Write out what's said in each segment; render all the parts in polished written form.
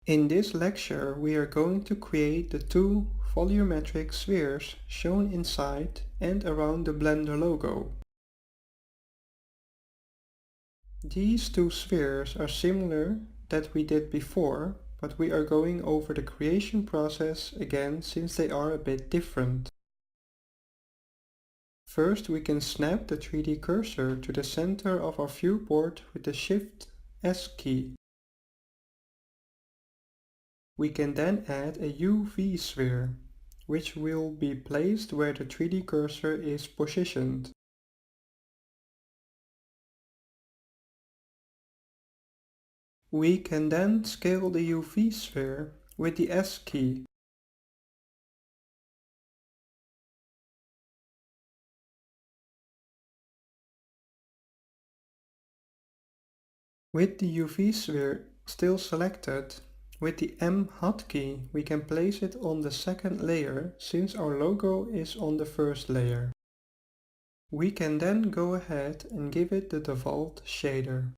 In this lecture we are going to create the two volumetric spheres shown inside and around the Blender logo. These two spheres are similar that we did before, but we are going over the creation process again since they are a bit different. First we can snap the 3D cursor to the center of our viewport with the Shift S key. We can then add a UV sphere, which will be placed where the 3D cursor is positioned. We can then scale the UV sphere with the S key. With the UV sphere still selected, with the M hotkey we can place it on the second layer since our logo is on the first layer. We can then go ahead and give it the default shader.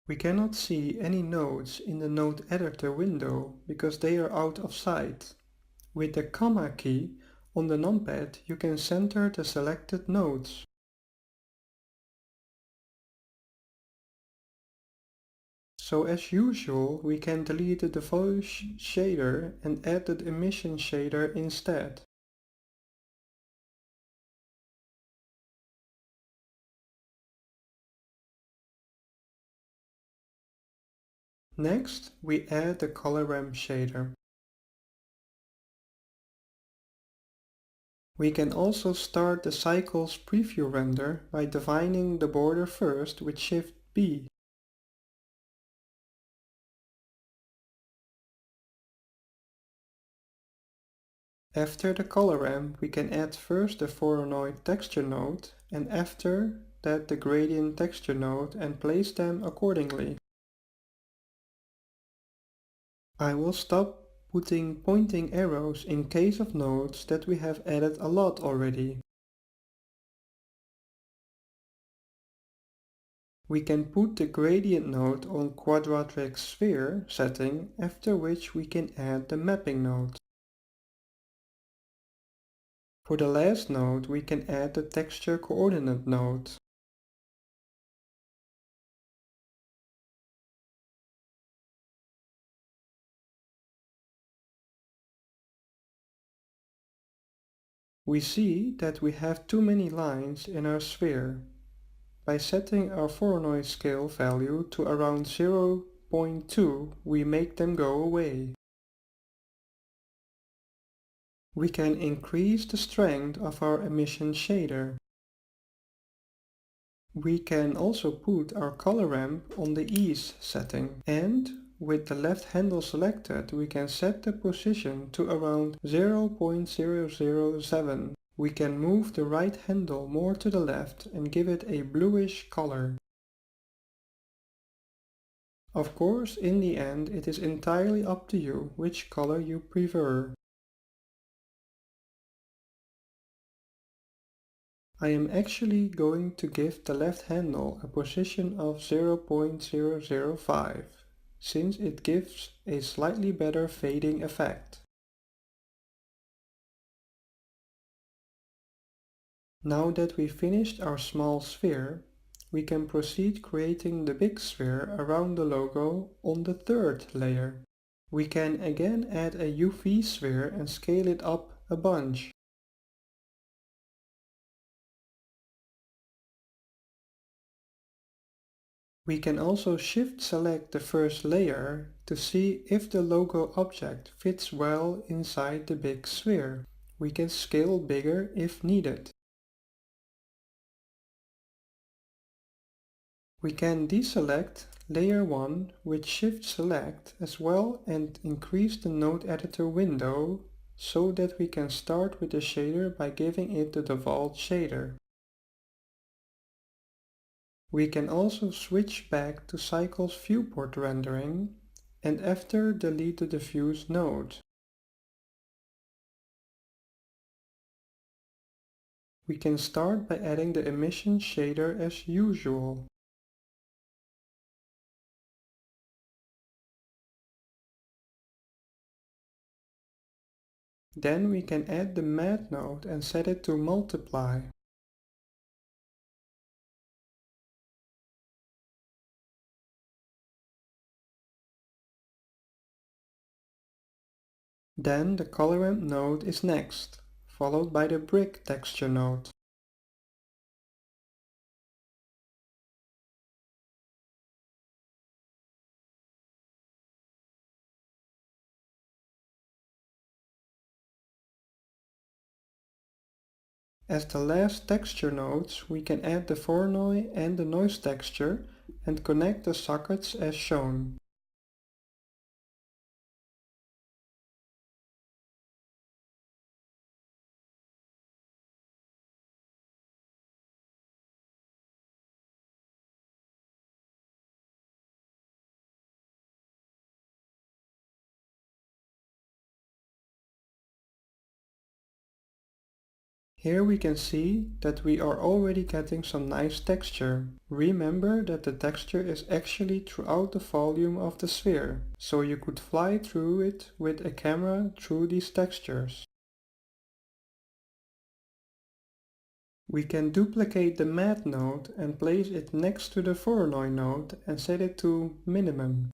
We cannot see any nodes in the node editor window because they are out of sight. With the comma key on the numpad you can center the selected nodes. So as usual we can delete the default shader and add the emission shader instead. Next we add the color ramp shader. We can also start the cycles preview render by defining the border first with Shift B. After the color ramp we can add first the Voronoi texture node and after that the gradient texture node and place them accordingly. I will stop putting pointing arrows in case of nodes that we have added a lot already. We can put the gradient node on quadratic sphere setting, after which we can add the mapping node. For the last node we can add the texture coordinate node. We see that we have too many lines in our sphere. By setting our Voronoi scale value to around 0.2 we make them go away. We can increase the strength of our emission shader. We can also put our color ramp on the ease setting and with the left handle selected we can set the position to around 0.007. We can move the right handle more to the left and give it a bluish color. Of course, in the end it is entirely up to you which color you prefer. I am actually going to give the left handle a position of 0.005, since it gives a slightly better fading effect. Now that we finished our small sphere, we can proceed creating the big sphere around the logo on the third layer. We can again add a UV sphere and scale it up a bunch. We can also shift select the first layer to see if the logo object fits well inside the big sphere. We can scale bigger if needed. We can deselect layer 1 with shift select as well and increase the node editor window so that we can start with the shader by giving it the default shader. We can also switch back to Cycles viewport rendering and after delete the diffuse node. We can start by adding the emission shader as usual. Then we can add the math node and set it to multiply. Then the colorant node is next, followed by the brick texture node. As the last texture nodes, we can add the Voronoi and the noise texture and connect the sockets as shown. Here we can see that we are already getting some nice texture. Remember that the texture is actually throughout the volume of the sphere, so you could fly through it with a camera through these textures. We can duplicate the math node and place it next to the Voronoi node and set it to minimum.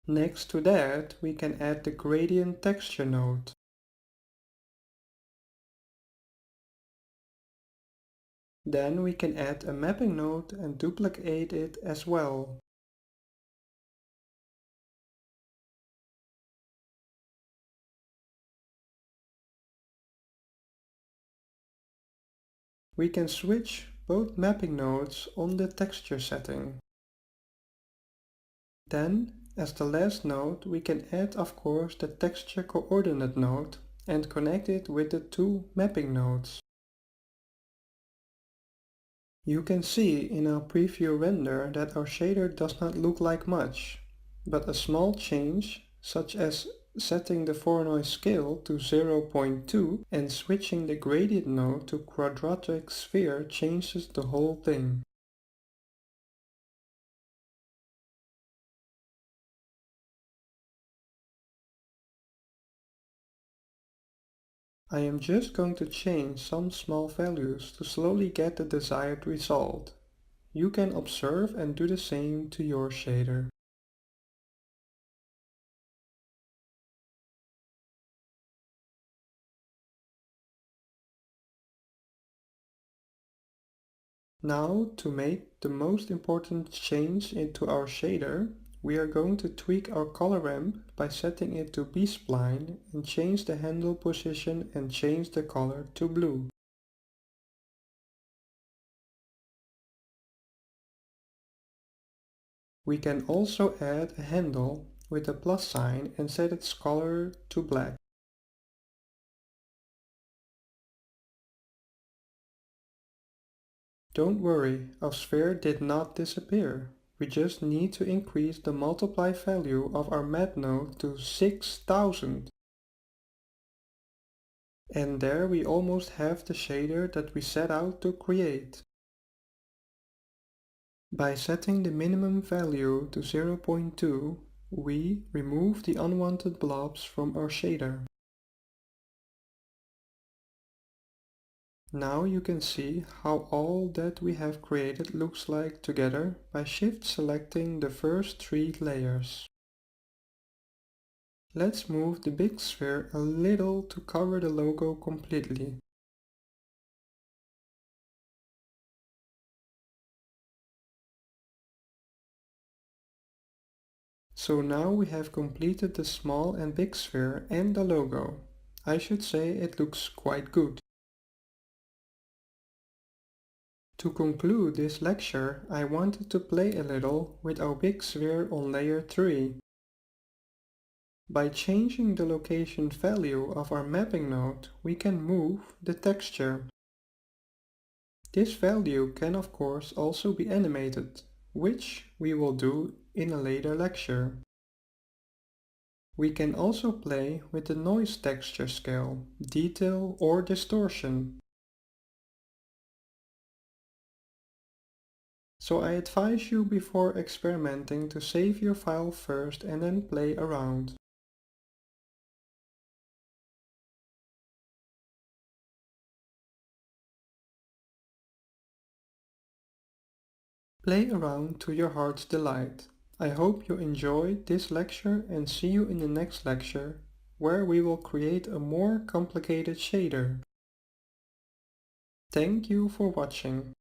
Next to that, we can add the gradient texture node. Then we can add a mapping node and duplicate it as well. We can switch both mapping nodes on the texture setting. Then, as the last node, we can add of course the texture coordinate node and connect it with the two mapping nodes. You can see in our preview render that our shader does not look like much, but a small change, such as setting the Voronoi scale to 0.2 and switching the gradient node to quadratic sphere, changes the whole thing. I am just going to change some small values to slowly get the desired result. You can observe and do the same to your shader. Now, to make the most important change into our shader, we are going to tweak our color ramp by setting it to B-spline and change the handle position and change the color to blue. We can also add a handle with a plus sign and set its color to black. Don't worry, our sphere did not disappear. We just need to increase the multiply value of our math node to 6000. And there we almost have the shader that we set out to create. By setting the minimum value to 0.2, we remove the unwanted blobs from our shader. Now you can see how all that we have created looks like together by shift selecting the first 3 layers. Let's move the big sphere a little to cover the logo completely. So now we have completed the small and big sphere and the logo. I should say it looks quite good. To conclude this lecture, I wanted to play a little with our big sphere on layer 3. By changing the location value of our mapping node, we can move the texture. This value can of course also be animated, which we will do in a later lecture. We can also play with the noise texture scale, detail or distortion. So I advise you before experimenting to save your file first and then play around. Play around to your heart's delight. I hope you enjoyed this lecture and see you in the next lecture, where we will create a more complicated shader. Thank you for watching.